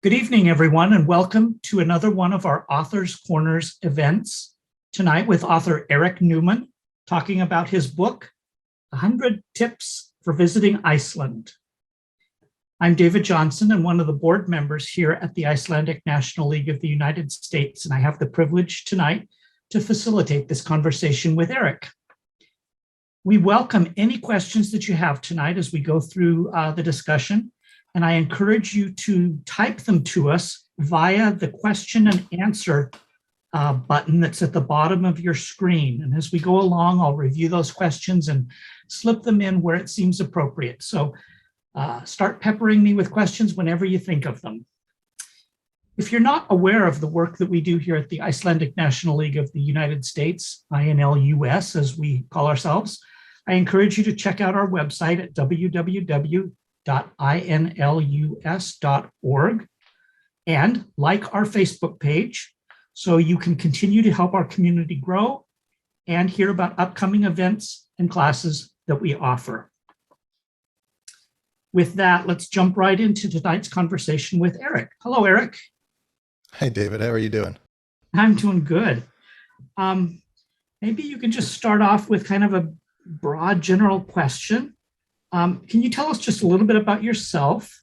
Good evening, everyone, and welcome to another one of our Authors Corners events. Tonight with author Eric Newman, talking about his book, 100 Tips for Visiting Iceland. I'm David Johnson and one of the board members here at the Icelandic National League of the United States, and I have the privilege tonight to facilitate this conversation with Eric. We welcome any questions that you have tonight as we go through the discussion. And I encourage you to type them to us via the question and answer button that's at the bottom of your screen. And as we go along, I'll review those questions and slip them in where it seems appropriate. So start peppering me with questions whenever you think of them. If you're not aware of the work that we do here at the Icelandic National League of the United States, INLUS, as we call ourselves, I encourage you to check out our website at www.inlus.org and like our Facebook page so you can continue to help our community grow and hear about upcoming events and classes that we offer. With that, let's jump right into tonight's conversation with Eric. Hello, Eric. Hi, David. How are you doing? I'm doing good. Maybe you can just start off with kind of a broad general question. Can you tell us just a little bit about yourself?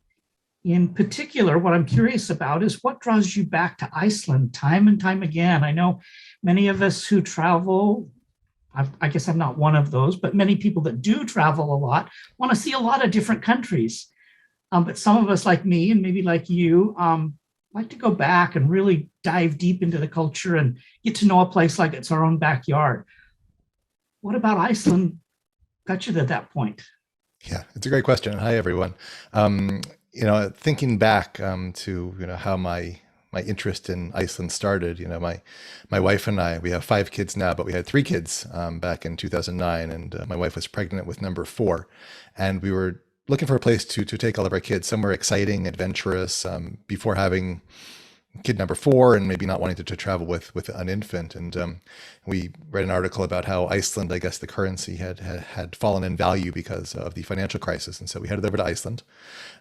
In particular, what I'm curious about is what draws you back to Iceland time and time again? I know many of us who travel, I guess I'm not one of those, but many people that do travel a lot want to see a lot of different countries. But some of us like me and maybe like you like to go back and really dive deep into the culture and get to know a place like it's our own backyard. What about Iceland got you to that point? Yeah, it's a great question. Hi, everyone. Thinking back to how my interest in Iceland started. My wife and I, we have 5 kids now, but we had 3 kids back in 2009, and my wife was pregnant with number 4, and we were looking for a place to take all of our kids somewhere exciting, adventurous, before having kid number 4 and maybe not wanting to travel with an infant. And we read an article about how Iceland, I guess the currency had fallen in value because of the financial crisis. And so we headed over to Iceland.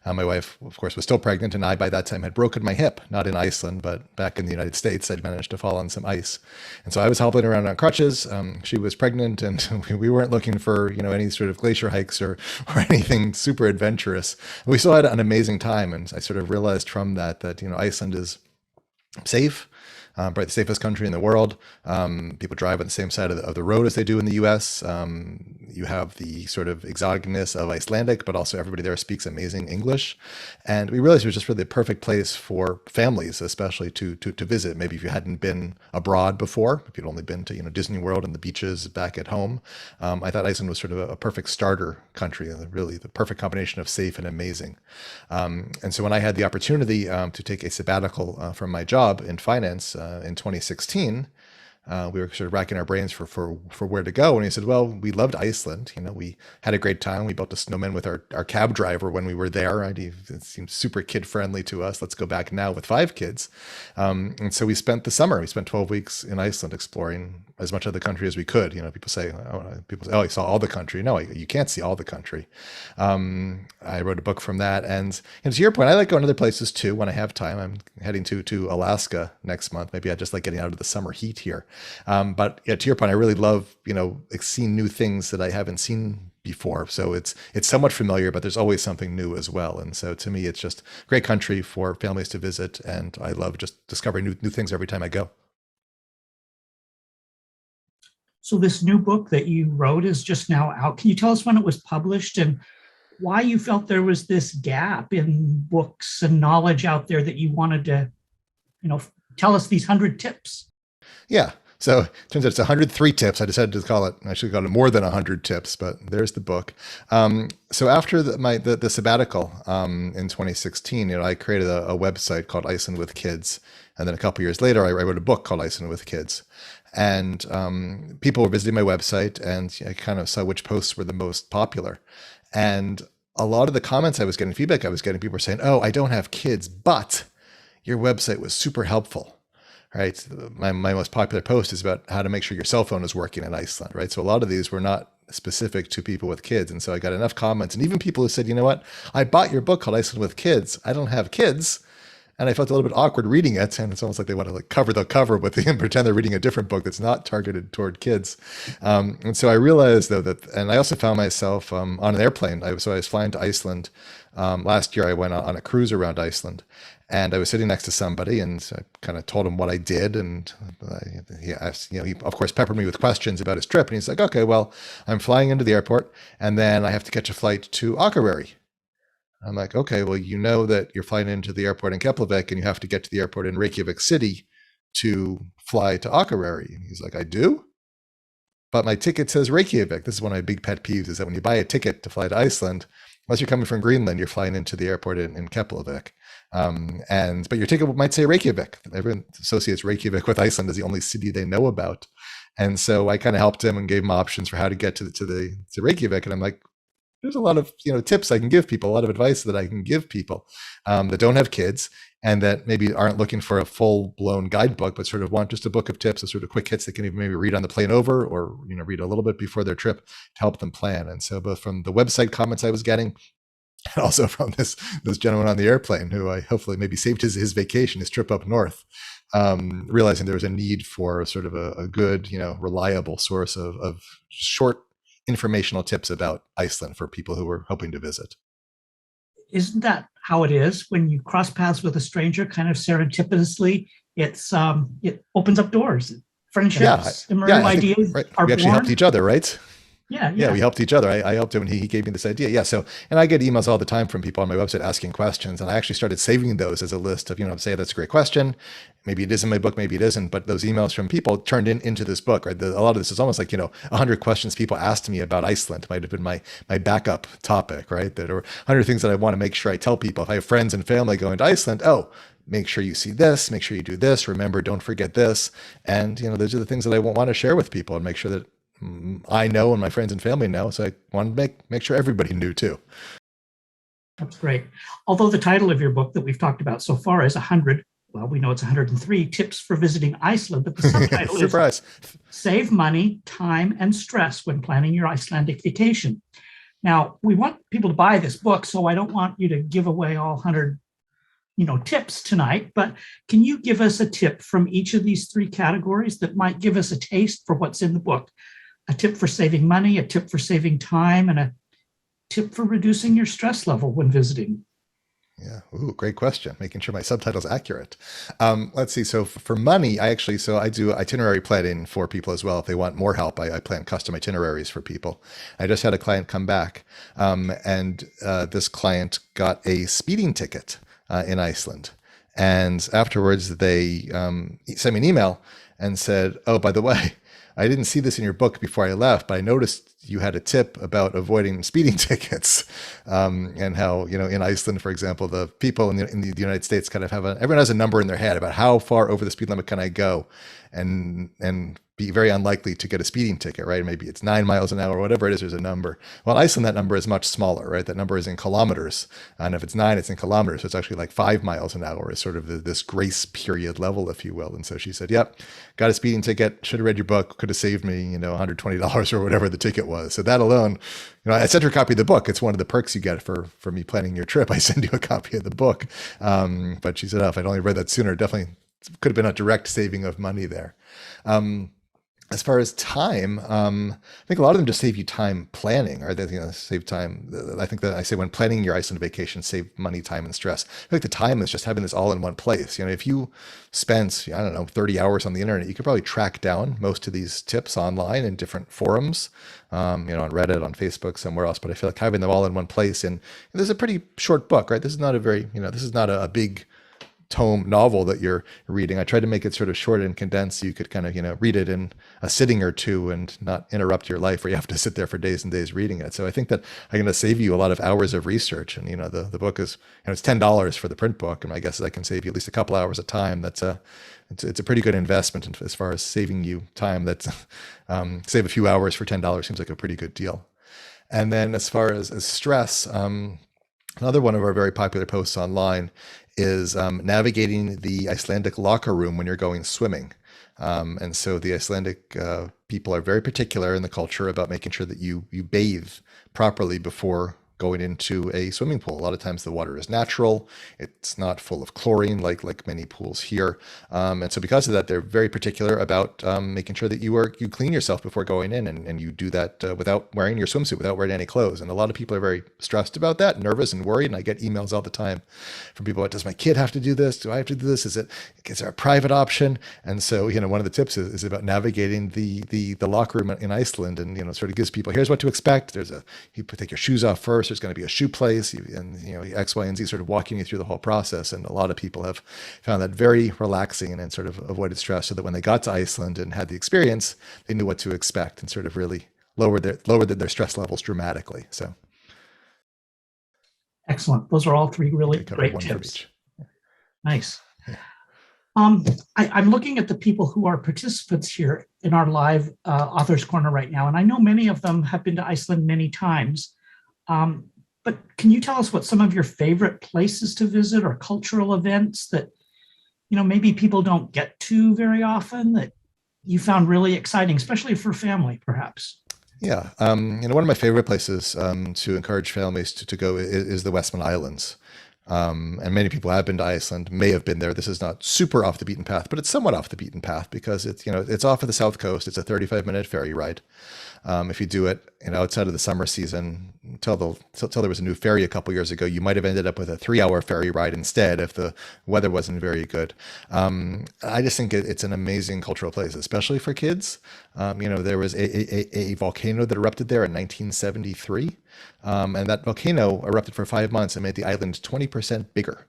My wife, of course, was still pregnant, and I, by that time, had broken my hip, not in Iceland, but back in the United States. I'd managed to fall on some ice. And so I was hobbling around on crutches. She was pregnant, and we weren't looking for, any sort of glacier hikes or anything super adventurous. We still had an amazing time. And I sort of realized from that Iceland is safe, probably the safest country in the world. People drive on the same side of the road as they do in the US. You have the sort of exoticness of Icelandic, but also everybody there speaks amazing English. And we realized it was just really the perfect place for families, especially to visit. Maybe if you hadn't been abroad before, if you'd only been to Disney World and the beaches back at home. I thought Iceland was sort of a perfect starter country, and really the perfect combination of safe and amazing. And so when I had the opportunity to take a sabbatical from my job in finance in 2016, we were sort of racking our brains for where to go. And he said, well, we loved Iceland. We had a great time. We built a snowman with our cab driver when we were there. It seemed super kid friendly to us. Let's go back now with 5 kids. And so we spent the summer. We spent 12 weeks in Iceland exploring as much of the country as we could. People say, oh, you saw all the country. No, you can't see all the country. I wrote a book from that. And to your point, I like going to other places too when I have time. I'm heading to Alaska next month. Maybe I just like getting out of the summer heat here. But yeah, to your point, I really love, seeing new things that I haven't seen before. So it's somewhat familiar, but there's always something new as well. And so to me, it's just a great country for families to visit. And I love just discovering new things every time I go. So this new book that you wrote is just now out. Can you tell us when it was published and why you felt there was this gap in books and knowledge out there that you wanted to, tell us these 100 tips? Yeah. So it turns out it's 103 tips. I decided to call it, I should have called it more than 100 tips, but there's the book. So after the sabbatical in 2016, I created a website called Iceland with Kids. And then a couple years later, I wrote a book called Iceland with Kids. And people were visiting my website, and I kind of saw which posts were the most popular. And a lot of the comments I was getting, feedback I was getting, people were saying, oh, I don't have kids, but your website was super helpful. Right. My most popular post is about how to make sure your cell phone is working in Iceland. Right. So a lot of these were not specific to people with kids. And so I got enough comments, and even people who said, you know what, I bought your book called Iceland with Kids. I don't have kids. and I felt a little bit awkward reading it. And it's almost like they want to like cover the cover with and pretend they're reading a different book that's not targeted toward kids. And so I realized though that, and I also found myself on an airplane. I was flying to Iceland. Last year I went on a cruise around Iceland, and I was sitting next to somebody, and I kind of told him what I did, and he asked, he of course peppered me with questions about his trip, and he's like, "Okay, well, I'm flying into the airport, and then I have to catch a flight to Akureyri." I'm like, "Okay, well, you know that you're flying into the airport in Keflavik, and you have to get to the airport in Reykjavik City to fly to Akureyri." And he's like, "I do? But my ticket says Reykjavik." This is one of my big pet peeves, is that when you buy a ticket to fly to Iceland, unless you're coming from Greenland, you're flying into the airport in Keflavik. But your ticket might say Reykjavik. Everyone associates Reykjavik with Iceland as the only city they know about. And so I kind of helped him and gave him options for how to get to Reykjavik. And I'm like, there's a lot of tips I can give people, a lot of advice that I can give people that don't have kids and that maybe aren't looking for a full-blown guidebook, but sort of want just a book of tips, a sort of quick hits they can even maybe read on the plane over, or read a little bit before their trip to help them plan. And so both from the website comments I was getting, and also from this gentleman on the airplane, who I hopefully maybe saved his vacation, his trip up north, realizing there was a need for sort of a good, reliable source of short informational tips about Iceland for people who were hoping to visit. Isn't that how it is when you cross paths with a stranger, kind of serendipitously? It opens up doors, friendships, emerging ideas right. are We actually born. helped each other, right? Yeah, we helped each other. I helped him, and he gave me this idea. Yeah, so, and I get emails all the time from people on my website asking questions, and I actually started saving those as a list of, say, that's a great question. Maybe it is in my book, maybe it isn't, but those emails from people turned into this book, right? A lot of this is almost like, 100 questions people asked me about Iceland might have been my backup topic, right? That, or 100 things that I want to make sure I tell people. If I have friends and family going to Iceland, make sure you see this, make sure you do this, remember, don't forget this. And, those are the things that I want to share with people and make sure that I know and my friends and family know. So I want to make sure everybody knew too. That's great. Although the title of your book that we've talked about so far is 100, well, we know it's 103 tips for visiting Iceland, but the subtitle is Save Money, Time, and Stress When Planning Your Icelandic Vacation. Now, we want people to buy this book, so I don't want you to give away all 100 tips tonight, but can you give us a tip from each of these three categories that might give us a taste for what's in the book? A tip for saving money, a tip for saving time, and a tip for reducing your stress level when visiting. Yeah. Ooh, great question. Making sure my subtitle's accurate. Let's see. So for money, I do itinerary planning for people as well. If they want more help, I plan custom itineraries for people. I just had a client come back, and this client got a speeding ticket in Iceland. And afterwards, they sent me an email and said, "Oh, by the way, I didn't see this in your book before I left, but I noticed you had a tip about avoiding speeding tickets, and how, in Iceland, for example, the people in the United States kind of everyone has a number in their head about how far over the speed limit can I go, and be very unlikely to get a speeding ticket, right? Maybe it's 9 miles an hour, whatever it is, there's a number. Well, in Iceland, that number is much smaller, right? That number is in kilometers. And if it's 9, it's in kilometers. So it's actually like 5 miles an hour is sort of this grace period level, if you will. And so she said, "Yep, got a speeding ticket, should have read your book, could have saved me, $120 or whatever the ticket was." So that alone, I sent her a copy of the book. It's one of the perks you get for me planning your trip. I send you a copy of the book. But she said, "Oh, if I'd only read that sooner, definitely could have been a direct saving of money there." As far as time, I think a lot of them just save you time planning, or they save time. I think that I say when planning your Iceland vacation, save money, time, and stress. I think the time is just having this all in one place. If you spent, 30 hours on the internet, you could probably track down most of these tips online in different forums, on Reddit, on Facebook, somewhere else. But I feel like having them all in one place, and this is a pretty short book, right? This is not this is not a big tome novel that you're reading. I tried to make it sort of short and condensed so you could kind of, read it in a sitting or two and not interrupt your life where you have to sit there for days and days reading it. So I think that I'm going to save you a lot of hours of research. And, the book is, it's $10 for the print book. And my guess is I can save you at least a couple hours of time. It's a pretty good investment as far as saving you time. That's save a few hours for $10 seems like a pretty good deal. And then as far as stress, another one of our very popular posts online is navigating the Icelandic locker room when you're going swimming. And so the Icelandic people are very particular in the culture about making sure that you bathe properly before going into a swimming pool. A lot of times the water is natural. It's not full of chlorine like many pools here. And so because of that, they're very particular about making sure that you clean yourself before going in, and you do that without wearing your swimsuit, without wearing any clothes. And a lot of people are very stressed about that, nervous and worried. And I get emails all the time from people about, does my kid have to do this? Do I have to do this? Is there a private option? And so, one of the tips is about navigating the locker room in Iceland, and, sort of gives people, here's what to expect. You take your shoes off first. There's going to be a shoe place, and, X, Y, and Z, sort of walking you through the whole process. And a lot of people have found that very relaxing and sort of avoided stress, so that when they got to Iceland and had the experience, they knew what to expect and sort of really lowered their stress levels dramatically. So. Excellent. Those are all three really great tips. Nice. I'm looking at the people who are participants here in our live Authors Corner right now, and I know many of them have been to Iceland many times. But can you tell us what some of your favorite places to visit or cultural events that, maybe people don't get to very often that you found really exciting, especially for family, perhaps? Yeah. One of my favorite places to encourage families to go is the Westmin Highlands. And many people have been to Iceland, may have been there. This is not super off the beaten path, but it's somewhat off the beaten path because it's off of the south coast. It's a 35-minute ferry ride. If you do it, outside of the summer season, until there was a new ferry a couple years ago, you might have ended up with a 3-hour ferry ride instead if the weather wasn't very good. I just think it's an amazing cultural place, especially for kids. There was a volcano that erupted there in 1973, and that volcano erupted for 5 months and made the island 20% bigger.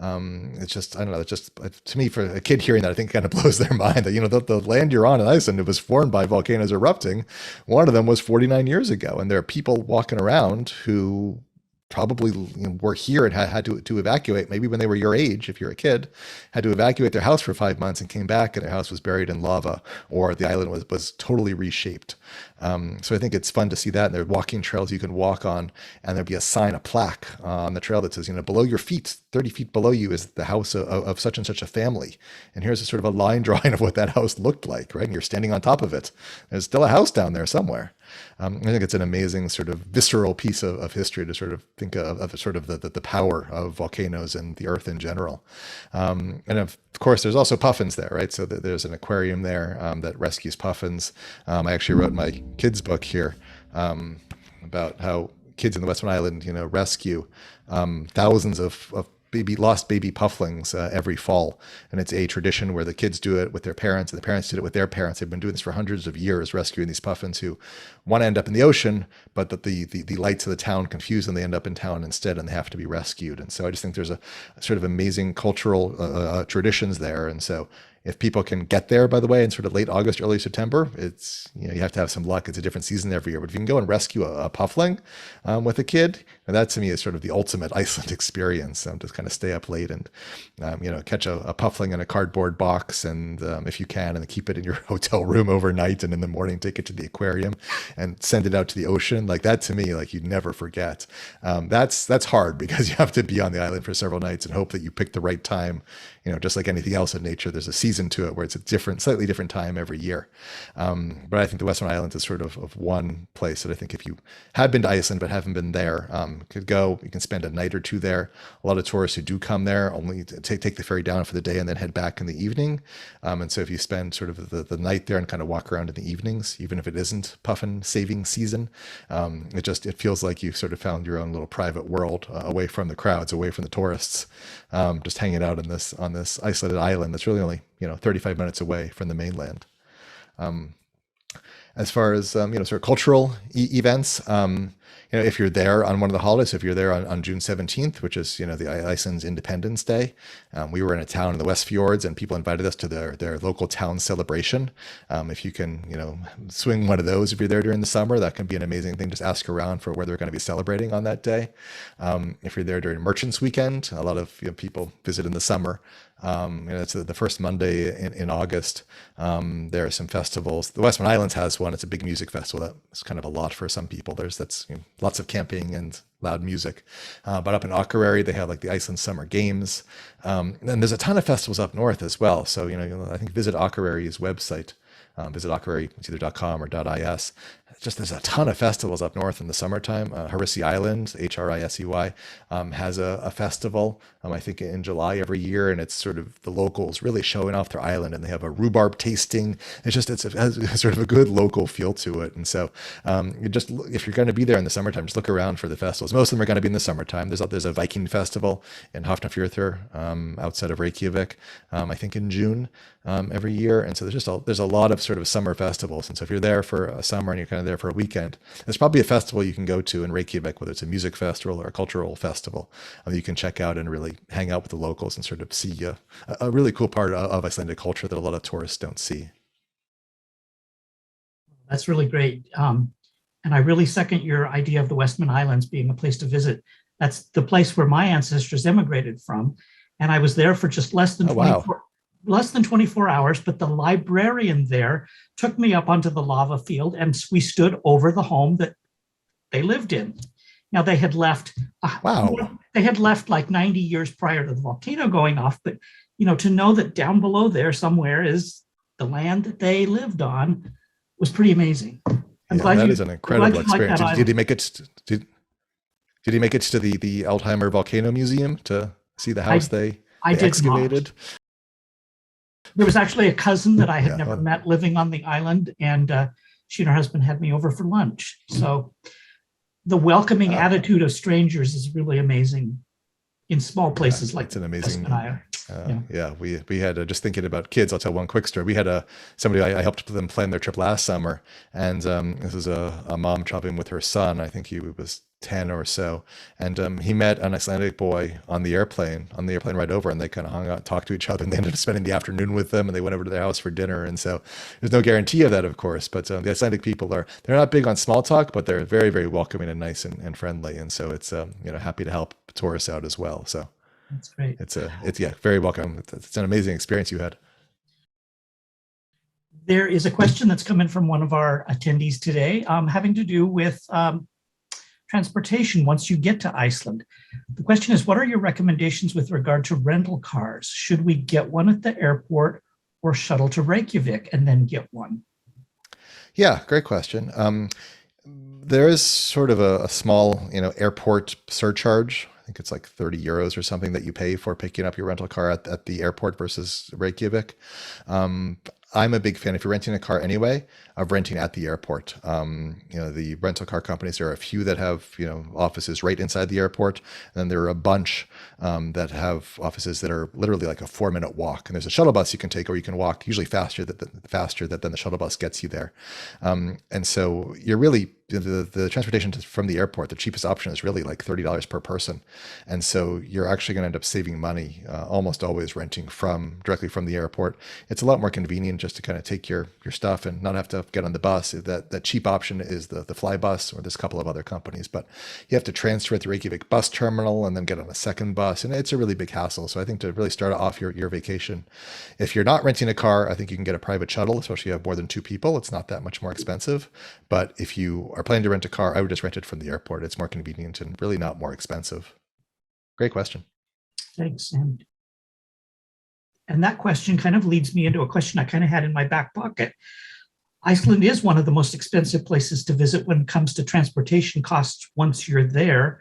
It's just, I don't know, it's just, to me, for a kid hearing that, I think kind of blows their mind that, the land you're on in Iceland, it was formed by volcanoes erupting. One of them was 49 years ago. And there are people walking around who probably were here and had to evacuate, maybe when they were your age, if you're a kid, had to evacuate their house for 5 months and came back and their house was buried in lava, or the island was totally reshaped. So I think it's fun to see that. And there are walking trails you can walk on, and there'll be a plaque on the trail that says, below your feet, 30 feet below you is the house of such and such a family. And here's a sort of a line drawing of what that house looked like, right? And you're standing on top of it. There's still a house down there somewhere. I think it's an amazing sort of visceral piece of history to sort of think of sort of the power of volcanoes and the earth in general. And of course, there's also puffins there, right? So there's an aquarium there that rescues puffins. I actually wrote my kids' book here about how kids in the Westman Island, rescue thousands of lost baby pufflings every fall. And it's a tradition where the kids do it with their parents, and the parents did it with their parents. They've been doing this for hundreds of years, rescuing these puffins who want to end up in the ocean, but that the lights of the town confuse them. They end up in town instead, and they have to be rescued. And so I just think there's a sort of amazing cultural traditions there. And so if people can get there, by the way, in sort of late August, early September, it's, you have to have some luck. It's a different season every year. But if you can go and rescue a puffling with a kid, and that to me is sort of the ultimate Iceland experience. Just kind of stay up late and, catch a puffling in a cardboard box, and if you can, and keep it in your hotel room overnight, and in the morning take it to the aquarium and send it out to the ocean. Like that to me, like you'd never forget. That's hard because you have to be on the island for several nights and hope that you pick the right time. Just like anything else in nature, there's a season to it where it's a slightly different time every year. But I think the Western Islands is sort of one place that I think if you have been to Iceland but haven't been there, could go. You can spend a night or two there. A lot of tourists who do come there only take the ferry down for the day and then head back in the evening. And so if you spend sort of the night there and kind of walk around in the evenings, even if it isn't puffin saving season, it feels like you've sort of found your own little private world away from the crowds, away from the tourists, just hanging out on this isolated island that's really only 35 minutes away from the mainland. As far as sort of cultural events, if you're there on one of the holidays, if you're there on June 17th, which is the Iceland's Independence Day, we were in a town in the West Fjords, and people invited us to their local town celebration. If you can swing one of those, if you're there during the summer, that can be an amazing thing. Just ask around for where they're going to be celebrating on that day. If you're there during Merchants Weekend, a lot of people visit in the summer. It's the first Monday in August. There are some festivals. The Westman Islands has one. It's a big music festival. That's kind of a lot for some people. That's lots of camping and loud music. But up in Akureyri, they have like the Iceland Summer Games. And there's a ton of festivals up north as well. So, I think visit Akureyri's website. visit Akureyri, it's either .com or .is. Just there's a ton of festivals up north in the summertime. Harisey Island, Hrisey, has a festival, I think in July every year, and it's sort of the locals really showing off their island, and they have a rhubarb tasting. It has sort of a good local feel to it. And so if you're going to be there in the summertime, just look around for the festivals. Most of them are going to be in the summertime. There's a Viking festival in Hafnarfjörður, outside of Reykjavik, I think in June every year. And so there's a lot of sort of summer festivals. And so if you're there for a summer and you're kind of there for a weekend, there's probably a festival you can go to in Reykjavik, whether it's a music festival or a cultural festival, that you can check out and really hang out with the locals and sort of see a really cool part of Icelandic culture that a lot of tourists don't see. That's really great. And I really second your idea of the Westmin Highlands being a place to visit. That's the place where my ancestors emigrated from. And I was there for just less than 24 hours, but the librarian there took me up onto the lava field and we stood over the home that they lived in. Now they had left, they had left like 90 years prior to the volcano going off, but to know that down below there somewhere is the land that they lived on was pretty amazing. That is an incredible experience. Did he make it? Did he make it to the Altheimer Volcano Museum to see the house they excavated? There was actually a cousin that I had never met living on the island, and she and her husband had me over for lunch. So the welcoming attitude of strangers is really amazing in small places like it's an amazing. We had just thinking about kids. I'll tell one quick story. We had somebody I helped them plan their trip last summer, and this was a mom traveling with her son. I think he was 10 or so, and he met an Icelandic boy on the airplane ride over, and they kind of hung out, talked to each other, and they ended up spending the afternoon with them, and they went over to their house for dinner. And so there's no guarantee of that, of course, but the Icelandic people they're not big on small talk, but they're very, very welcoming and nice and friendly, and so it's happy to help tourists out as well. So that's great. It's very welcome. It's an amazing experience you had. There is a question that's come in from one of our attendees today, having to do with transportation once you get to Iceland. The question is, what are your recommendations with regard to rental cars? Should we get one at the airport or shuttle to Reykjavik and then get one? Yeah, great question. There is sort of a small, airport surcharge. I think it's like 30 euros or something that you pay for picking up your rental car at the airport versus Reykjavik. I'm a big fan, if you're renting a car anyway, of renting at the airport. The rental car companies, there are a few that have, offices right inside the airport. And then there are a bunch that have offices that are literally like a 4-minute walk. And there's a shuttle bus you can take, or you can walk, usually faster than the shuttle bus gets you there. And so you're really, the transportation from the airport, the cheapest option is really like $30 per person. And so you're actually going to end up saving money, almost always renting directly from the airport. It's a lot more convenient just to kind of take your stuff and not have to get on the bus. That cheap option is the fly bus, or there's a couple of other companies, but you have to transfer at the Reykjavik bus terminal and then get on a second bus. And it's a really big hassle. So I think to really start off your vacation, if you're not renting a car, I think you can get a private shuttle, especially if you have more than 2 people. It's not that much more expensive. But if you are planning to rent a car, I would just rent it from the airport. It's more convenient and really not more expensive. Great question. Thanks. And that question kind of leads me into a question I kind of had in my back pocket. Iceland is one of the most expensive places to visit when it comes to transportation costs once you're there.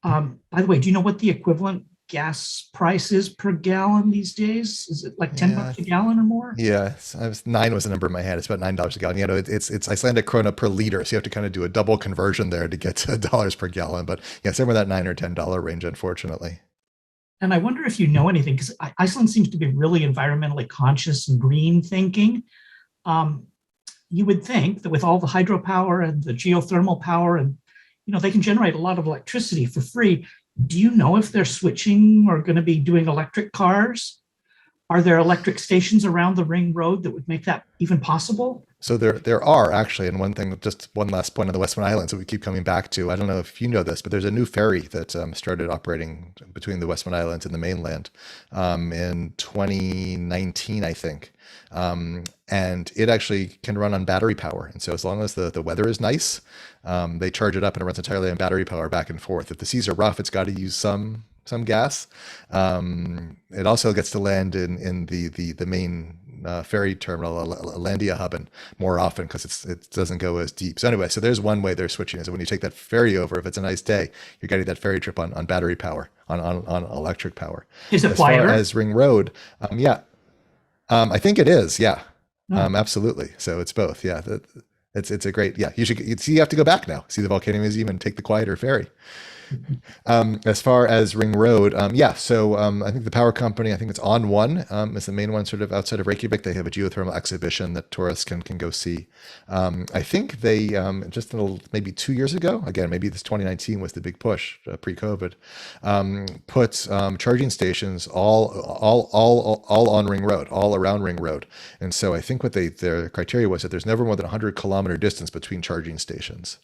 By the way, do you know what the equivalent gas price is per gallon these days? Is it like $10 a gallon or more? Yeah, 9 was the number in my head. It's about $9 a gallon. It's Icelandic krona per liter, so you have to kind of do a double conversion there to get to dollars per gallon. But yeah, somewhere in that $9 or $10 range, unfortunately. And I wonder if you know anything, because Iceland seems to be really environmentally conscious and green thinking. You would think that with all the hydropower and the geothermal power, and they can generate a lot of electricity for free. Do you know if they're switching or going to be doing electric cars? Are there electric stations around the ring road that would make that even possible? So there are actually, and just one last point on the Westmin Highlands that we keep coming back to. I don't know if you know this, but there's a new ferry that started operating between the Westmin Highlands and the mainland in 2019, I think. And it actually can run on battery power. And so as long as the weather is nice, they charge it up and it runs entirely on battery power back and forth. If the seas are rough, it's got to use some some gas. It also gets to land in the main ferry terminal, Landiahaben, more often because it doesn't go as deep. So anyway, so there's one way they're switching is when you take that ferry over, if it's a nice day, you're getting that ferry trip on battery power, on electric power. Is it As far quieter? as Ring Road, yeah, I think it is. Yeah, No. absolutely. So it's both. Yeah, it's a great. Yeah, you have to go back now, see the volcano museum, and take the quieter ferry. As far as Ring Road, yeah. So I think the power company, I think it's On One, is the main one, sort of outside of Reykjavik. They have a geothermal exhibition that tourists can go see. I think they just maybe 2 years ago, again, maybe this 2019 was the big push pre-COVID, put charging stations all on Ring Road, all around Ring Road. And so I think what their criteria was that there's never more than 100-kilometer distance between charging stations.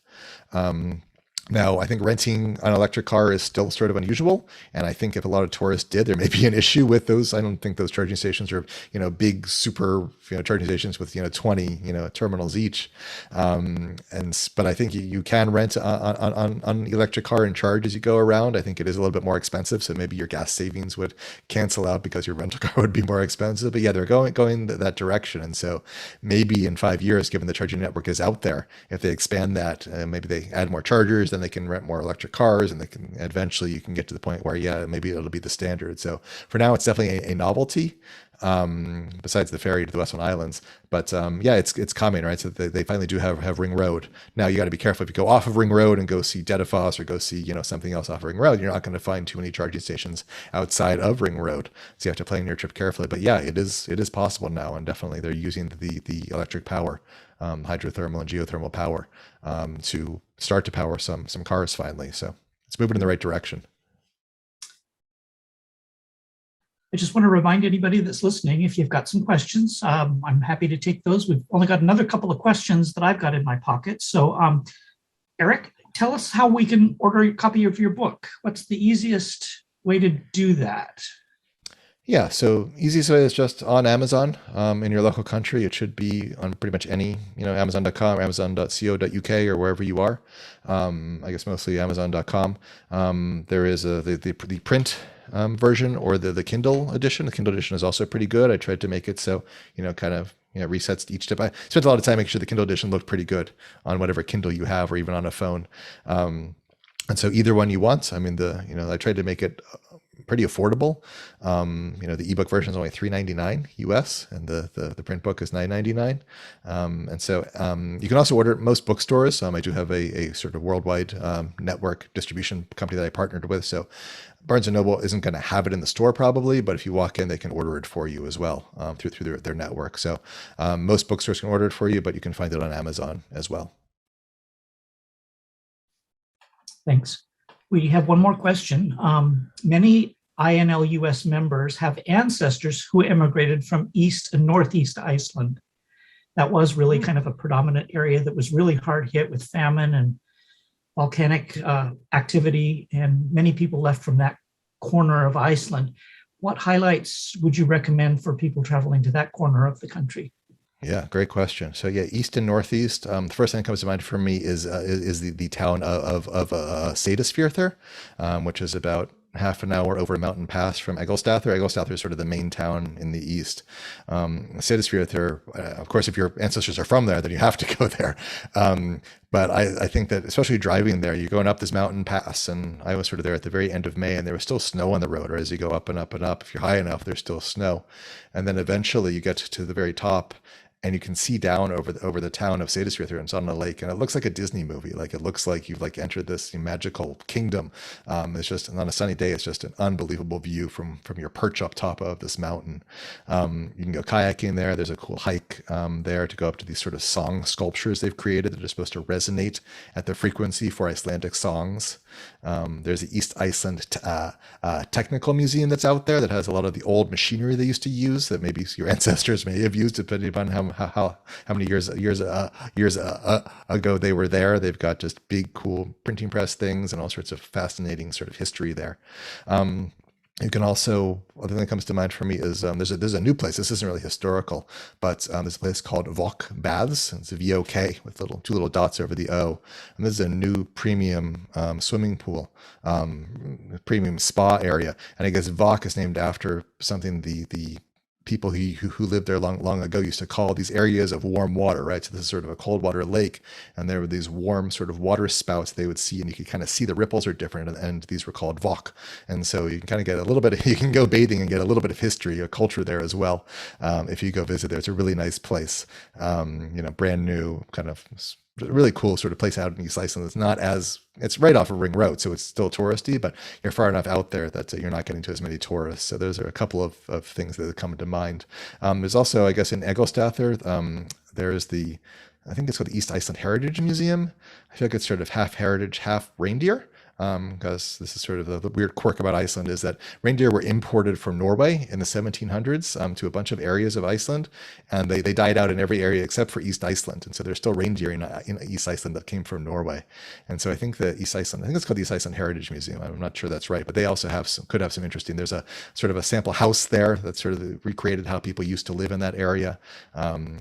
Now, I think renting an electric car is still sort of unusual. And I think if a lot of tourists did, there may be an issue with those. I don't think those charging stations are, big, super, charging stations with, 20, terminals each. But I think you can rent on electric car and charge as you go around. I think it is a little bit more expensive. So maybe your gas savings would cancel out because your rental car would be more expensive. But yeah, they're going that direction. And so maybe in 5 years, given the charging network is out there, if they expand that, maybe they add more chargers, then they can rent more electric cars, and they can eventually you can get to the point where, yeah, maybe it'll be the standard. So for now, it's definitely a novelty, besides the ferry to the Westmin Islands. But yeah, it's coming, right? So they finally do have Ring Road. Now you got to be careful if you go off of Ring Road and go see Dettifoss or go see something else off Ring Road. You're not going to find too many charging stations outside of Ring Road, so you have to plan your trip carefully. But yeah, it is possible now, and definitely they're using the electric power, hydrothermal and geothermal power, to start to power some cars finally. So it's moving in the right direction. I just want to remind anybody that's listening, if you've got some questions, I'm happy to take those. We've only got another couple of questions that I've got in my pocket. So Eric, tell us how we can order a copy of your book. What's the easiest way to do that? Yeah, so easiest way is just on Amazon. In your local country, it should be on pretty much any, Amazon.com or Amazon.co.uk or wherever you are. I guess mostly Amazon.com. There is the print version or the Kindle edition. The Kindle edition is also pretty good. I tried to make it so, resets each step. I spent a lot of time making sure the Kindle edition looked pretty good on whatever Kindle you have or even on a phone. And so either one you want. I mean, I tried to make it pretty affordable. The ebook version is only $3.99 US, and the print book is $9.99. And so you can also order at most bookstores. I do have a sort of worldwide network distribution company that I partnered with. So Barnes & Noble isn't going to have it in the store probably, but if you walk in, they can order it for you as well through their network. So most bookstores can order it for you, but you can find it on Amazon as well. Thanks. We have one more question. Many INLUS members have ancestors who immigrated from East and Northeast Iceland. That was really kind of a predominant area that was really hard hit with famine and volcanic activity, and many people left from that corner of Iceland. What highlights would you recommend for people traveling to that corner of the country? Yeah, great question. So yeah, East and Northeast. The first thing that comes to mind for me is the town of Seyðisfjörður, which is about half an hour over a mountain pass from Egilsstaðir. Egilsstaðir is sort of the main town in the east. Seyðisfjörður, of course, if your ancestors are from there, then you have to go there. But I think that especially driving there, you're going up this mountain pass, and I was sort of there at the very end of May, and there was still snow on the road, or as you go up and up and up, if you're high enough, there's still snow. And then eventually you get to the very top, and you can see down over the town of Seyðisfjörður, and it's on a lake, and it looks like a Disney movie. Like it looks like you've entered this magical kingdom. It's just, and on a sunny day, it's just an unbelievable view from your perch up top of this mountain. You can go kayaking there. There's a cool hike there to go up to these sort of song sculptures they've created that are supposed to resonate at the frequency for Icelandic songs. There's the East Iceland Technical Museum that's out there that has a lot of the old machinery they used to use that maybe your ancestors may have used, depending upon how many years ago they were there. They've got just big, cool printing press things and all sorts of fascinating sort of history there. You can also, other thing that comes to mind for me is there's a new place. This isn't really historical, but there's a place called Vok Baths. It's a VOK with two little dots over the O. And this is a new premium swimming pool, premium spa area. And I guess Vok is named after something the people who lived there long ago used to call these areas of warm water, right? So this is sort of a cold water lake, and there were these warm sort of water spouts they would see, and you could kind of see the ripples are different, and these were called Vok. And so you can kind of get a little bit of, you can go bathing and get a little bit of history, a culture there as well. If you go visit there, it's a really nice place. Brand new, kind of really cool sort of place out in East Iceland. It's right off of Ring Road, so it's still touristy, but you're far enough out there that you're not getting to as many tourists. So those are a couple of things that come to mind. There's also, I guess, in Egilsstaðir, there's I think it's called the East Iceland Heritage Museum. I feel like it's sort of half heritage, half reindeer. Because this is sort of the weird quirk about Iceland is that reindeer were imported from Norway in the 1700s to a bunch of areas of Iceland, and they died out in every area except for East Iceland. And so there's still reindeer in East Iceland that came from Norway. And so I think I think it's called the East Iceland Heritage Museum. I'm not sure that's right, but they also could have some interesting. There's a sort of a sample house there that sort of recreated how people used to live in that area.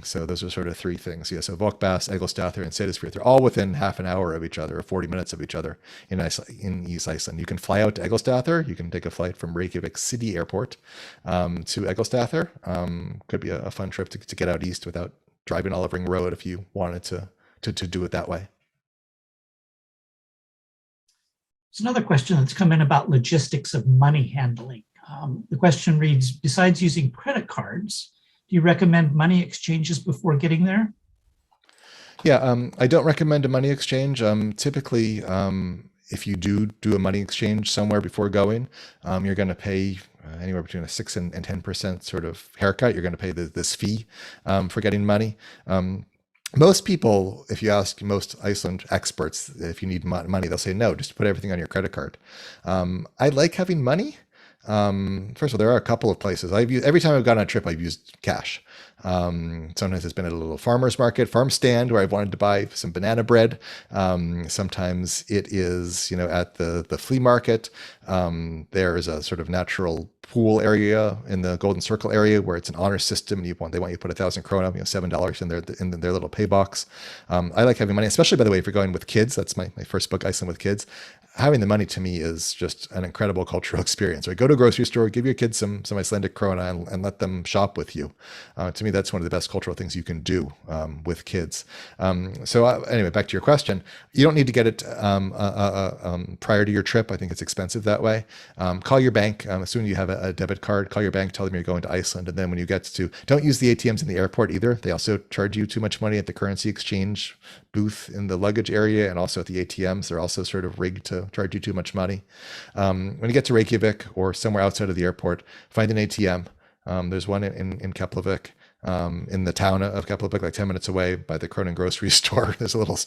So those are sort of three things. Yeah, so Vokbass, Egilsstaðir, and Seyðisfjörður, they're all within half an hour of each other, or 40 minutes of each other in Iceland. In East Iceland. You can fly out to Egilsstaðir. You can take a flight from Reykjavik City Airport to Egilsstaðir. Could be a fun trip to get out east without driving all over Ring Road if you wanted to do it that way. There's another question that's come in about logistics of money handling. The question reads, besides using credit cards, do you recommend money exchanges before getting there? Yeah, I don't recommend a money exchange. Typically, if you do a money exchange somewhere before going, you're going to pay anywhere between a 6 and 10% sort of haircut. You're going to pay this fee for getting money. Most people, if you ask most Iceland experts, if you need money, they'll say no, just put everything on your credit card. I like having money. First of all, there are a couple of places every time I've gone on a trip, I've used cash. Sometimes it's been at a little farmer's market, farm stand where I've wanted to buy some banana bread. Sometimes it is, at the flea market. There is a sort of natural pool area in the Golden Circle area where it's an honor system, and they want you to put 1,000 krona, $7 in their little pay box. I like having money, especially, by the way, if you're going with kids. That's my first book, Iceland with Kids. Having the money to me is just an incredible cultural experience. Right? Go to a grocery store, give your kids some Icelandic krona, and let them shop with you. To me, that's one of the best cultural things you can do with kids. Anyway, back to your question. You don't need to get it prior to your trip. I think it's expensive that way. Call your bank. As soon as you have a debit card, call your bank, tell them you're going to Iceland. And then when you don't use the ATMs in the airport either. They also charge you too much money at the currency exchange booth in the luggage area, and also at the ATMs. They're also sort of rigged to charge you too much money. When you get to Reykjavik or somewhere outside of the airport, find an ATM. There's one in Keflavik, in the town of Keflavik, like 10 minutes away by the Cronin grocery store. There's a little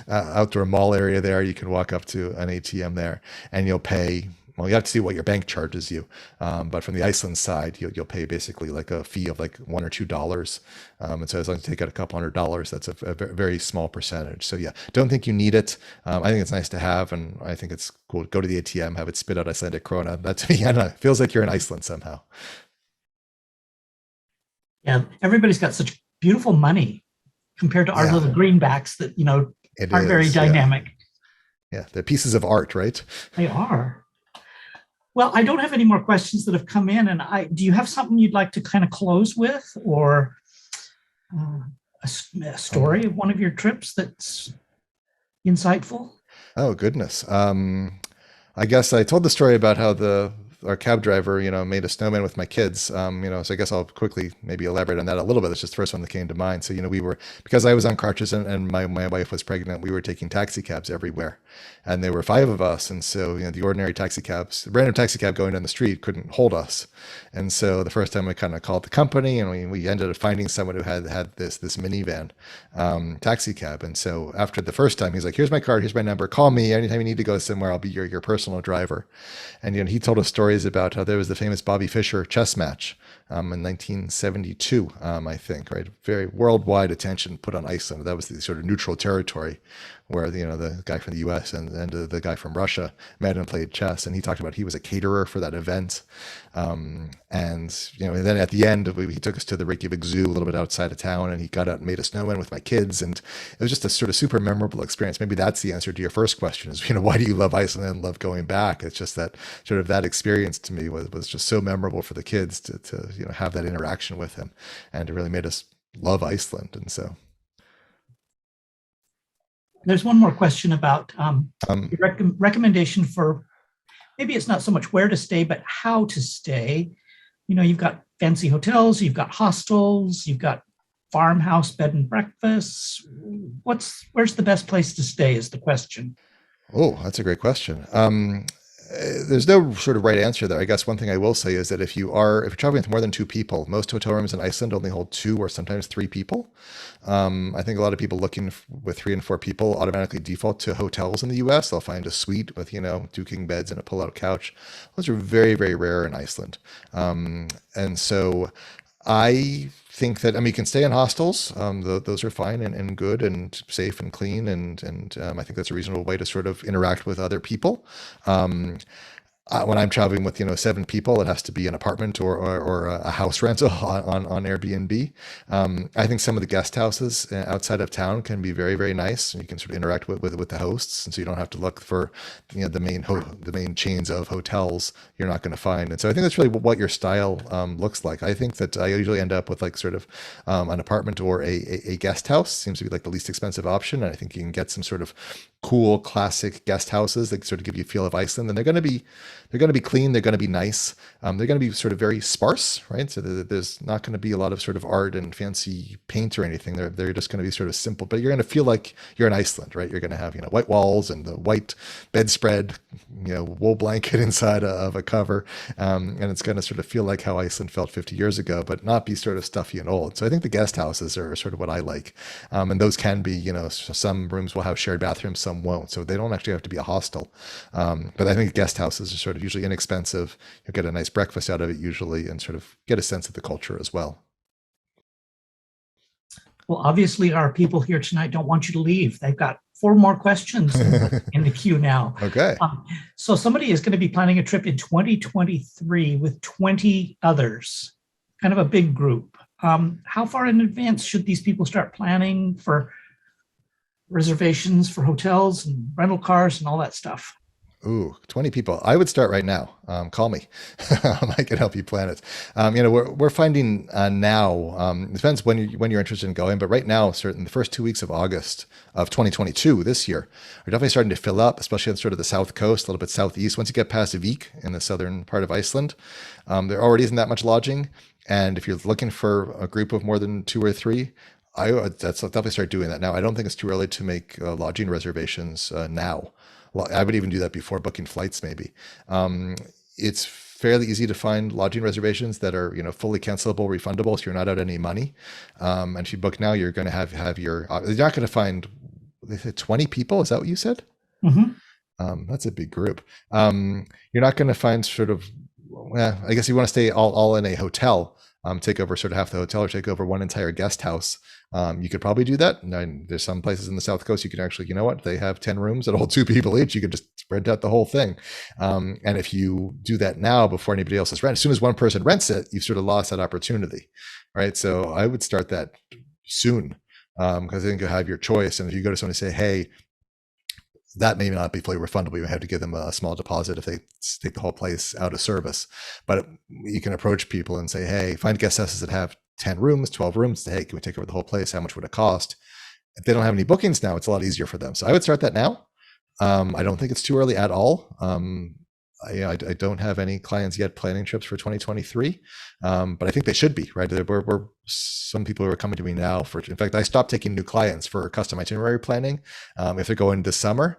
outdoor mall area there. You can walk up to an ATM there, and you'll pay. Well, you have to see what your bank charges you, but from the Iceland side, you'll pay basically like a fee of like $1 or $2. And so as long as you take out a couple $100, that's a very small percentage. So yeah, don't think you need it. I think it's nice to have, and I think it's cool. Go to the ATM, have it spit out Icelandic krona. That to me, I don't know, it feels like you're in Iceland somehow. Yeah, everybody's got such beautiful money compared to our little greenbacks that, aren't very dynamic. Yeah, they're pieces of art, right? They are. Well, I don't have any more questions that have come in. And do you have something you'd like to kind of close with, or a story of one of your trips that's insightful? Oh, goodness. I guess I told the story about how our cab driver, made a snowman with my kids. So I guess I'll quickly maybe elaborate on that a little bit. It's just the first one that came to mind. So, because I was on crutches and my wife was pregnant, we were taking taxi cabs everywhere, and there were 5 of us. And so, the ordinary taxi cabs, the random taxi cab going down the street couldn't hold us. And so the first time we kind of called the company, and we ended up finding someone who had this minivan taxi cab. And so after the first time, he's like, here's my card, here's my number, call me anytime you need to go somewhere. I'll be your personal driver. And, he told us stories about how there was the famous Bobby Fischer chess match in 1972, I think, right? Very worldwide attention put on Iceland. That was the sort of neutral territory where the guy from the U.S. and the guy from Russia met and played chess, and he talked about he was a caterer for that event, and and then at the end he took us to the Reykjavik Zoo a little bit outside of town, and he got out and made a snowman with my kids, and it was just a sort of super memorable experience. Maybe that's the answer to your first question: is why do you love Iceland and love going back? It's just that sort of that experience to me was just so memorable for the kids to have that interaction with him, and it really made us love Iceland. And so there's one more question about your um, recommendation for, maybe it's not so much where to stay, but how to stay. You've got fancy hotels, you've got hostels, you've got farmhouse bed and breakfasts. Where's the best place to stay is the question. oh, that's a great question. There's no sort of right answer there. I guess one thing I will say is that if you're traveling with more than two people, most hotel rooms in Iceland only hold two or sometimes three people. I think a lot of people looking with 3 and 4 people automatically default to hotels in the US. They'll find a suite with 2 king beds and a pull-out couch. Those are very, very rare in Iceland, and so I think that, you can stay in hostels. Those are fine and good and safe and clean, and I think that's a reasonable way to sort of interact with other people. Um, when I'm traveling with 7 people, it has to be an apartment or a house rental on Airbnb. I think some of the guest houses outside of town can be very, very nice, and you can sort of interact with the hosts, and so you don't have to look for the main chains of hotels you're not going to find. And so I think that's really what your style looks like. I think that I usually end up with sort of an apartment or a guest house seems to be the least expensive option, and I think you can get some sort of cool classic guest houses that sort of give you a feel of Iceland, and they're going to be clean, they're going to be nice, they're going to be sort of very sparse, right? So there's not going to be a lot of sort of art and fancy paint or anything. They're just going to be sort of simple, but you're going to feel like you're in Iceland, right? You're going to have white walls and the white bedspread, wool blanket inside of a cover, and it's going to sort of feel like how Iceland felt 50 years ago, but not be sort of stuffy and old. So I think the guest houses are sort of what I like, and those can be, some rooms will have shared bathrooms, some won't, so they don't actually have to be a hostel. But I think guest houses are sort of usually inexpensive. You'll get a nice breakfast out of it usually, and sort of get a sense of the culture as well. Well, obviously our people here tonight don't want you to leave. They've got 4 more questions in the queue now. Okay. So somebody is going to be planning a trip in 2023 with 20 others, kind of a big group. How far in advance should these people start planning for reservations for hotels and rental cars and all that stuff? Ooh, 20 people. I would start right now. Call me. I can help you plan it. We're finding now, it depends when you're interested in going, but right now, certain the first 2 weeks of August of 2022, this year, are definitely starting to fill up, especially on sort of the south coast, a little bit southeast. Once you get past Vik in the southern part of Iceland, there already isn't that much lodging. And if you're looking for a group of more than 2 or 3, that's definitely start doing that now. I don't think it's too early to make lodging reservations now. Well, I would even do that before booking flights, maybe. It's fairly easy to find lodging reservations that are, fully cancelable, refundable, so you're not out any money. And if you book now, you're going to have you're not going to find, they said 20 people. Is that what you said? Mm-hmm. That's a big group. You're not going to find sort of, I guess you want to stay all in a hotel, take over sort of half the hotel or take over one entire guest house. You could probably do that. And there's some places in the South Coast you can actually, they have 10 rooms that hold 2 people each. You could just rent out the whole thing. And if you do that now before anybody else is rent, as soon as one person rents it, you've sort of lost that opportunity, right? So I would start that soon, because I think you'll have your choice. And if you go to someone and say, hey, that may not be fully refundable. You have to give them a small deposit if they take the whole place out of service. But you can approach people and say, hey, find guest houses that have 10 rooms, 12 rooms. Hey, can we take over the whole place? How much would it cost? If they don't have any bookings now, it's a lot easier for them. So I would start that now. I don't think it's too early at all. I don't have any clients yet planning trips for 2023, but I think they should be, right? We're some people who are coming to me now in fact, I stopped taking new clients for custom itinerary planning if they're going this summer,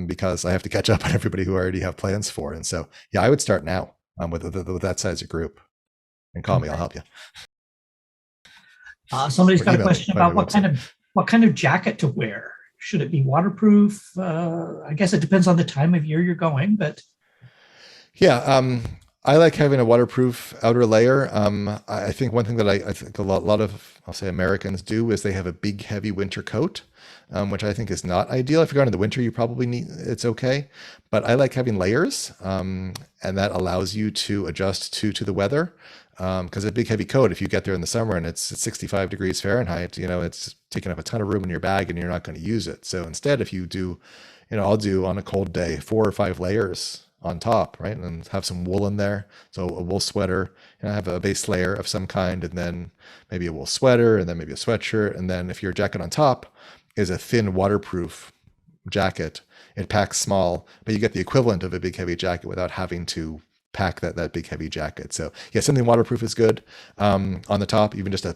because I have to catch up on everybody who I already have plans for. And so, yeah, I would start now with that size of group, and call me, I'll help you. Somebody's got a question about what kind of jacket to wear. Should it be waterproof? I guess it depends on the time of year you're going, but yeah, I like having a waterproof outer layer. I think one thing that I think a lot of, I'll say, Americans do is they have a big, heavy winter coat, which I think is not ideal. If you're going in the winter, you probably need, it's okay. But I like having layers, and that allows you to adjust to the weather. Because a big, heavy coat, if you get there in the summer and it's 65 degrees Fahrenheit, it's taking up a ton of room in your bag and you're not going to use it. So instead, if you do, I'll do on a cold day 4 or 5 layers on top, right? And have some wool in there. So a wool sweater, have a base layer of some kind, and then maybe a wool sweater, and then maybe a sweatshirt. And then if your jacket on top is a thin waterproof jacket, it packs small, but you get the equivalent of a big heavy jacket without having to pack that big heavy jacket. So yeah, something waterproof is good on the top. Even just a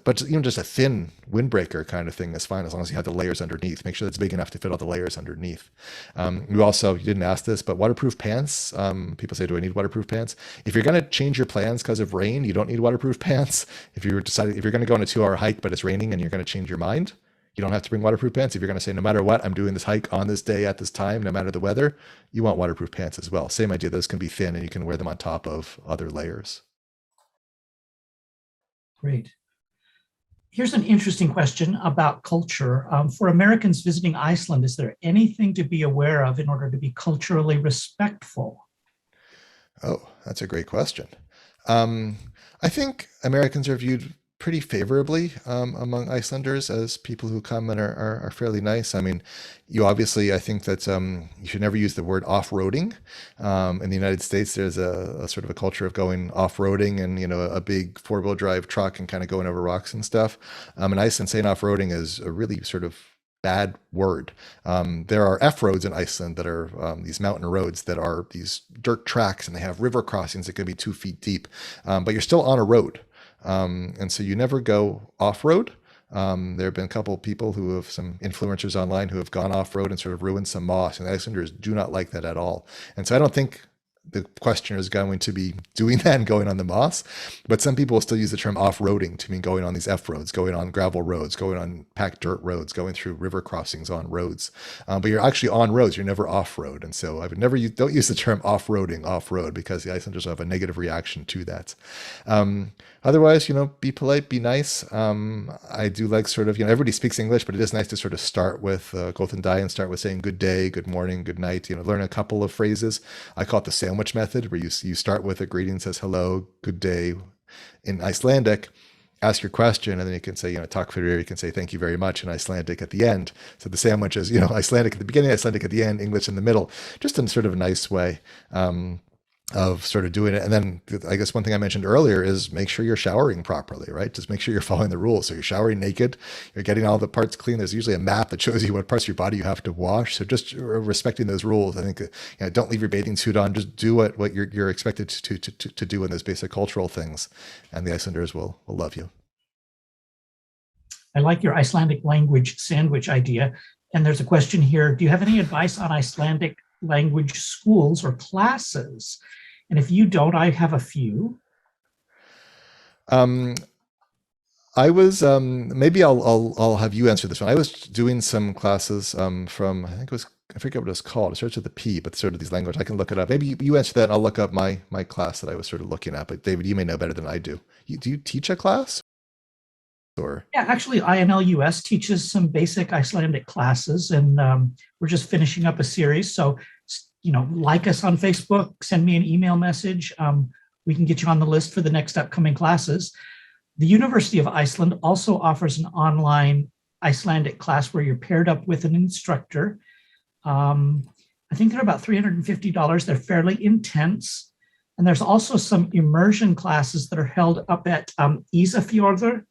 thin windbreaker kind of thing is fine, as long as you have the layers underneath. Make sure that's big enough to fit all the layers underneath. You didn't ask this, but waterproof pants. People say, do I need waterproof pants? If you're going to change your plans because of rain, you don't need waterproof pants. If you're going to go on a 2-hour hike but it's raining and you're going to change your mind, you don't have to bring waterproof pants. If you're going to say, no matter what, I'm doing this hike on this day at this time, no matter the weather, you want waterproof pants as well. Same idea. Those can be thin and you can wear them on top of other layers. Great. Here's an interesting question about culture. For Americans visiting Iceland, is there anything to be aware of in order to be culturally respectful? Oh, that's a great question. I think Americans are viewed pretty favorably among Icelanders as people who come and are fairly nice. I mean, I think that you should never use the word off-roading. In the United States, there's a sort of a culture of going off-roading and, a big 4-wheel drive truck and kind of going over rocks and stuff. In Iceland, saying off-roading is a really sort of bad word. There are F-roads in Iceland that are these mountain roads that are these dirt tracks, and they have river crossings that can be 2 feet deep, but you're still on a road. And so you never go off-road. There have been a couple of people some influencers online who have gone off-road and sort of ruined some moss, and the Icelanders do not like that at all. And so I don't think the questioner is going to be doing that and going on the moss, but some people will still use the term off-roading to mean going on these F-roads, going on gravel roads, going on packed dirt roads, going through river crossings on roads. But you're actually on roads, you're never off-road. And so I would don't use the term off-roading, off-road, because the Icelanders have a negative reaction to that. Otherwise, be polite, be nice. I do like sort of, everybody speaks English, but it is nice to sort of start with Gothen Dai and start with saying good day, good morning, good night, learn a couple of phrases. I call it the sandwich method, where you start with a greeting, says hello, good day in Icelandic, ask your question, and then you can say, talk for you can say thank you very much in Icelandic at the end. So the sandwich is, Icelandic at the beginning, Icelandic at the end, English in the middle, just in sort of a nice way. Of sort of doing it. And then I guess one thing I mentioned earlier is make sure you're showering properly, right? Just make sure you're following the rules. So you're showering naked, you're getting all the parts clean. There's usually a map that shows you what parts of your body you have to wash. So just respecting those rules. I think, don't leave your bathing suit on. Just do what you're expected to do in those basic cultural things. And the Icelanders will love you. I like your Icelandic language sandwich idea. And there's a question here. Do you have any advice on Icelandic language schools or classes? And if you don't, I have a few. I was maybe I'll have you answer this one. I was doing some classes from, I forget what it's called. It starts with a P, but sort of these language. I can look it up. Maybe you answer that, and I'll look up my class that I was sort of looking at. But David, you may know better than I do. Do you teach a class? Or yeah, actually, INLUS teaches some basic Icelandic classes, and we're just finishing up a series. So, like us on Facebook, send me an email message. We can get you on the list for the next upcoming classes. The University of Iceland also offers an online Icelandic class where you're paired up with an instructor. I think they're about $350. They're fairly intense. And there's also some immersion classes that are held up at Ísafjörður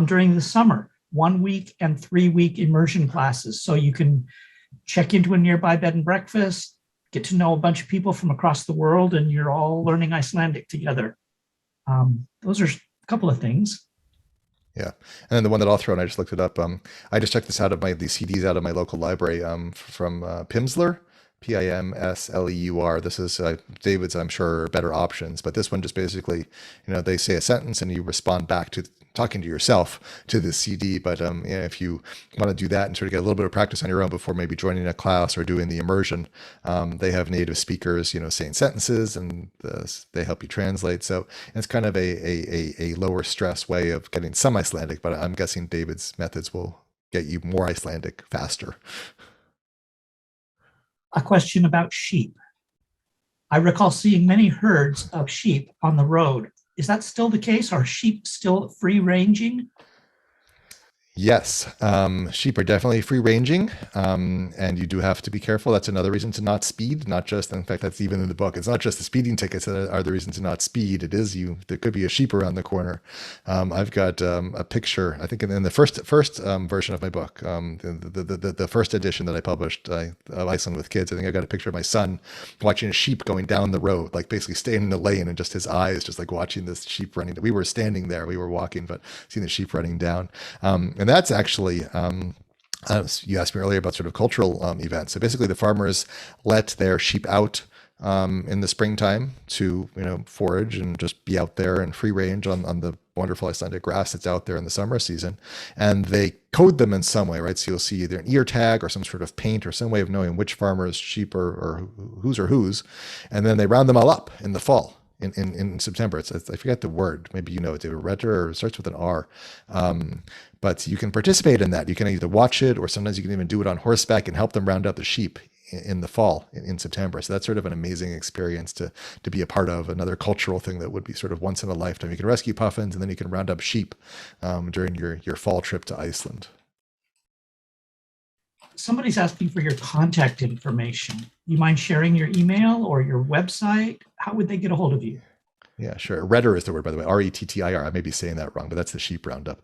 during the summer, 1 week and 3 week immersion classes. So you can check into a nearby bed and breakfast, get to know a bunch of people from across the world, and you're all learning Icelandic together. Those are a couple of things. Yeah. And then the one that I'll throw in, I just looked it up. I just checked this out of these CDs out of my local library from Pimsleur, Pimsleur. This is David's, I'm sure, better options. But this one just basically, they say a sentence and you respond back to talking to yourself to the CD. But if you want to do that and sort of get a little bit of practice on your own before maybe joining a class or doing the immersion, they have native speakers, saying sentences, and they help you translate. So it's kind of a lower stress way of getting some Icelandic, but I'm guessing David's methods will get you more Icelandic faster. A question about sheep. I recall seeing many herds of sheep on the road. Is that still the case? Are sheep still free ranging? Yes, sheep are definitely free ranging, and you do have to be careful. That's another reason to not speed. Not just, in fact, that's even in the book. It's not just the speeding tickets that are the reason to not speed. It is there could be a sheep around the corner. I've got a picture, I think in the first version of my book, the first edition that I published of Iceland with Kids. I think I got a picture of my son watching a sheep going down the road, like basically staying in the lane, and just his eyes just like watching this sheep running. We were standing there, we were walking, but seeing the sheep running down. And that's actually, you asked me earlier about sort of cultural events. So basically the farmers let their sheep out in the springtime to, forage and just be out there and free range on the wonderful Icelandic grass that's out there in the summer season. And they code them in some way, right? So you'll see either an ear tag or some sort of paint or some way of knowing which farmer's sheep or whose. And then they round them all up in the fall. In September. I forget the word. Maybe it's a retter or starts with an R. But you can participate in that. You can either watch it, or sometimes you can even do it on horseback and help them round up the sheep in the fall in September. So that's sort of an amazing experience to be a part of, another cultural thing that would be sort of once in a lifetime. You can rescue puffins, and then you can round up sheep during your fall trip to Iceland. Somebody's asking for your contact information. You mind sharing your email or your website? How would they get a hold of you? Yeah, sure. Retter is the word, by the way. Rettir. I may be saying that wrong, but that's the sheep roundup.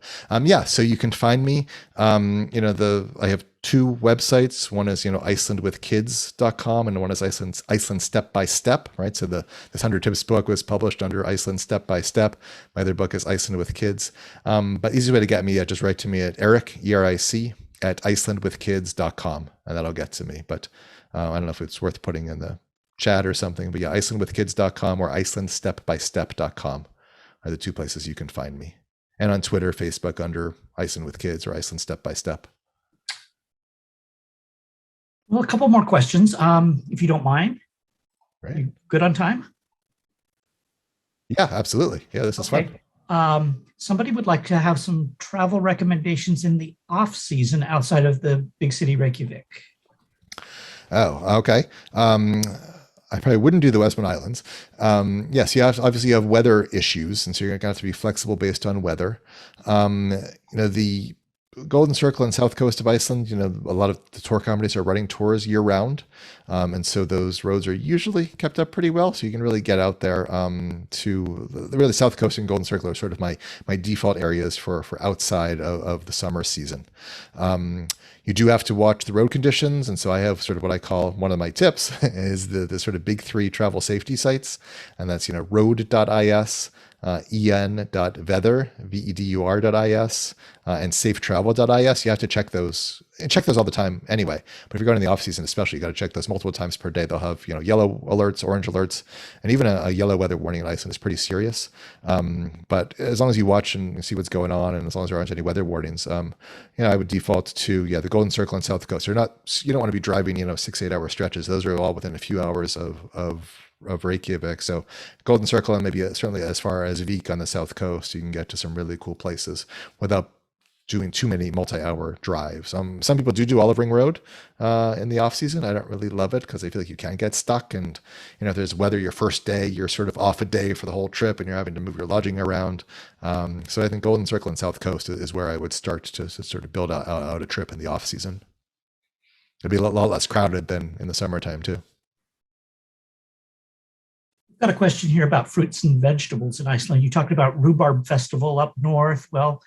So you can find me. I have two websites. One is, icelandwithkids.com, and one is Iceland Step by Step, right? So this 100 Tips book was published under Iceland Step by Step. My other book is Iceland with Kids. But easy way to get me, just write to me at Eric, ERIC, at icelandwithkids.com, and that'll get to me. But I don't know if it's worth putting in the chat or something, but yeah, icelandwithkids.com or icelandstepbystep.com are the two places you can find me. And on Twitter, Facebook under Iceland with Kids or Iceland Step by Step. Well, a couple more questions, if you don't mind. Right. You good on time? Yeah, absolutely. Yeah, this is fun. Somebody would like to have some travel recommendations in the off season outside of the big city Reykjavik. Oh, okay. I probably wouldn't do the Westmin Highlands. Yes, obviously you have weather issues, and so you're going to have to be flexible based on weather. The Golden Circle and south coast of Iceland, a lot of the tour companies are running tours year round. And so those roads are usually kept up pretty well. So you can really get out there to the really south coast and Golden Circle are sort of my default areas for outside of the summer season. You do have to watch the road conditions. And so I have sort of what I call one of my tips is the sort of big three travel safety sites. And that's, road.is, en.veður, vedur.is, and safetravel.is. You have to check those all the time anyway. But if you're going in the off season, especially, you got to check those multiple times per day. They'll have, yellow alerts, orange alerts, and even a yellow weather warning in Iceland is pretty serious. But as long as you watch and see what's going on, and as long as there aren't any weather warnings, I would default to, the Golden Circle and South Coast. You don't want to be driving, 6-8 hour stretches. Those are all within a few hours of Reykjavik. So Golden Circle, and maybe certainly as far as Vik on the south coast, you can get to some really cool places without doing too many multi-hour drives. Some people do Olive Ring Road in the off season. I don't really love it because I feel like you can get stuck, and if there's weather your first day, you're sort of off a day for the whole trip, and you're having to move your lodging around. So I think Golden Circle and South Coast is where I would start to sort of build out a trip in the off season. It'd be a lot less crowded than in the summertime too. Got a question here about fruits and vegetables in Iceland. You talked about rhubarb festival up north. Well,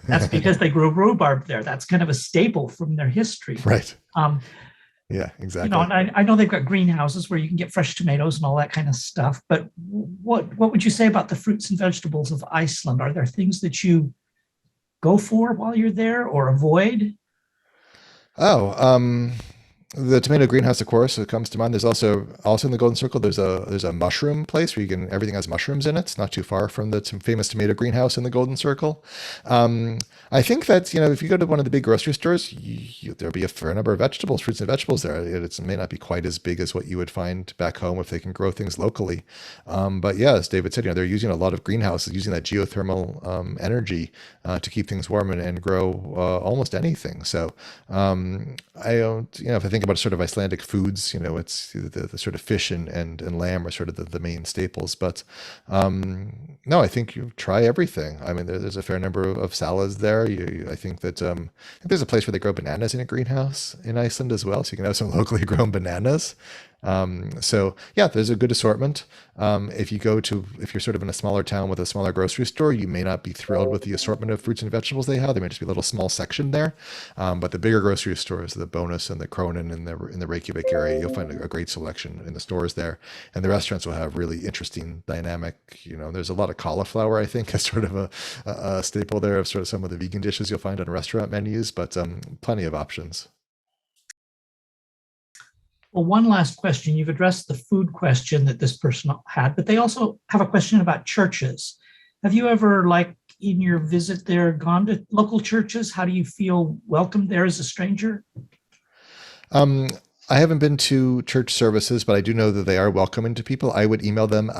that's because they grow rhubarb there. That's kind of a staple from their history. Right. Yeah, exactly. And I know they've got greenhouses where you can get fresh tomatoes and all that kind of stuff. But what would you say about the fruits and vegetables of Iceland? Are there things that you go for while you're there or avoid? The tomato greenhouse, of course, it comes to mind. There's also in the Golden Circle. There's a mushroom place where you can everything has mushrooms in it. It's not too far from the famous tomato greenhouse in the Golden Circle. Um, I think that if you go to one of the big grocery stores, there'll be a fair number of vegetables, fruits and vegetables there. It may not be quite as big as what you would find back home if they can grow things locally. But yeah, as David said, they're using a lot of greenhouses, using that geothermal energy to keep things warm and grow almost anything. So I don't, if I think about sort of Icelandic foods, it's the sort of fish and lamb are sort of the main staples. But no, I think you try everything. I mean, there's a fair number of salads there. I think that I think there's a place where they grow bananas in a greenhouse in Iceland as well, so you can have some locally grown bananas. So yeah, there's a good assortment. If you're sort of in a smaller town with a smaller grocery store, you may not be thrilled with the assortment of fruits and vegetables they have. There may just be a little small section there. But the bigger grocery stores, the Bonus and the Cronin in the Reykjavik area, you'll find a great selection in the stores there. And the restaurants will have really interesting dynamic, there's a lot of cauliflower, I think, as sort of a staple there of sort of some of the vegan dishes you'll find on restaurant menus, but plenty of options. Well, one last question. You've addressed the food question that this person had, but they also have a question about churches. Have you ever, like in your visit there, gone to local churches? How do you feel welcomed there as a stranger? Um, I haven't been to church services, but I do know that they are welcoming to people. I would email them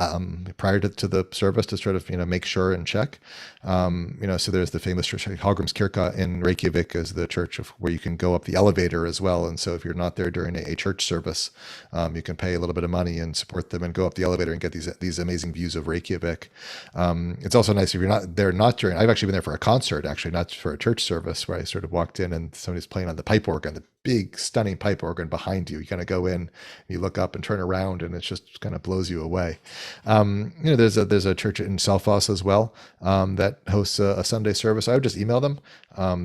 prior to the service to sort of make sure and check. So there's the famous church Hallgrímskirkja in Reykjavik is the church where you can go up the elevator as well. And so if you're not there during a church service, you can pay a little bit of money and support them and go up the elevator and get these amazing views of Reykjavik. It's also nice if you're not there during. I've actually been there for a concert, actually, not for a church service, where I sort of walked in and somebody's playing on the pipe organ, the big stunning pipe organ behind you. You kind of go in, you look up and turn around, and it just kind of blows you away. There's a church in Selfoss as well that hosts a Sunday service. I would just email them.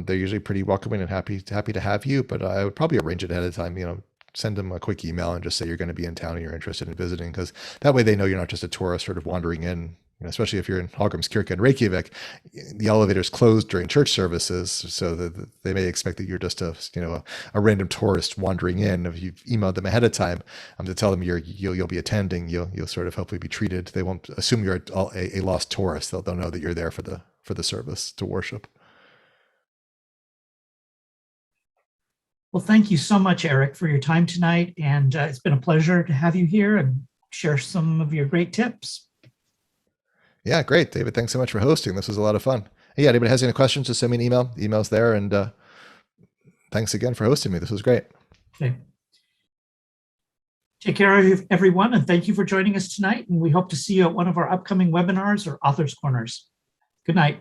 They're usually pretty welcoming and happy to have you, but I would probably arrange it ahead of time. Send them a quick email and just say you're going to be in town and you're interested in visiting, because that way they know you're not just a tourist sort of wandering in. Especially if you're in Hallgrímskirkja in Reykjavik, the elevator's closed during church services, so that they may expect that you're just a random tourist wandering in. If you've emailed them ahead of time to tell them you'll be attending, you'll sort of hopefully be treated. They won't assume you're a lost tourist. They'll know that you're there for the service to worship. Well, thank you so much, Eric, for your time tonight, and it's been a pleasure to have you here and share some of your great tips. Yeah, great, David. Thanks so much for hosting. This was a lot of fun. Yeah, anybody has any questions, just send me an email. The email's there. And thanks again for hosting me. This was great. Okay. Take care, everyone, and thank you for joining us tonight. And we hope to see you at one of our upcoming webinars or Authors Corners. Good night.